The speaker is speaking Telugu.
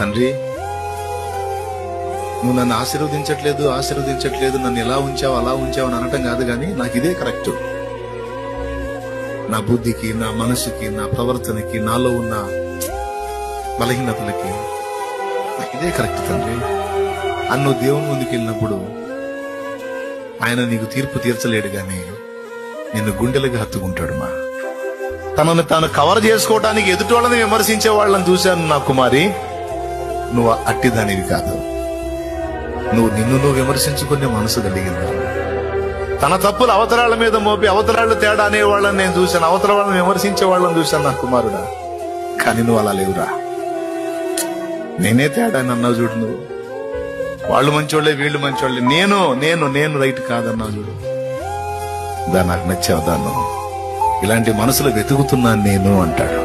తండ్రి నువ్వు నన్ను ఆశీర్వదించట్లేదు, నన్ను ఎలా ఉంచావు అలా ఉంచావు అని అనటం కాదు, కానీ నాకు ఇదే కరెక్ట్. నా బుద్ధికి, నా మనసుకి, నా ప్రవర్తనకి, నాలో ఉన్న బలహీనతలకి నాకు ఇదే కరెక్ట్ తండ్రి అని నువ్వు దేవుని ముందుకు వెళ్ళినప్పుడు ఆయన నీకు తీర్పు తీర్చలేడు, గాని నిన్ను గుండెలకు హత్తుకుంటాడు. తనను తాను కవర్ చేసుకోవడానికి ఎదుటి వాళ్ళని విమర్శించే వాళ్ళని చూశాను నా కుమారి. నువ్వు అట్టిదానివి కాదు. నిన్ను విమర్శించుకునే మనసు కలిగింది. తన తప్పులు అవతరాల మీద మోపి అవతరాళ్ళు తేడా అనే వాళ్ళని నేను చూశాను, అవతల వాళ్ళని విమర్శించే వాళ్ళని చూశాను నా కుమారుడా. కానీ నువ్వు అలా లేవురా. నేనే తేడా అని అన్నావు చూడు. నువ్వు వాళ్ళు మంచోళ్లే, వీళ్ళు మంచోళ్లే, నేను రైట్ కాదన్నావు చూడు. నాకు నచ్చావు దాన్ని. ఇలాంటి మనసులు వెతుకుతున్నాను నేను అంటాడు.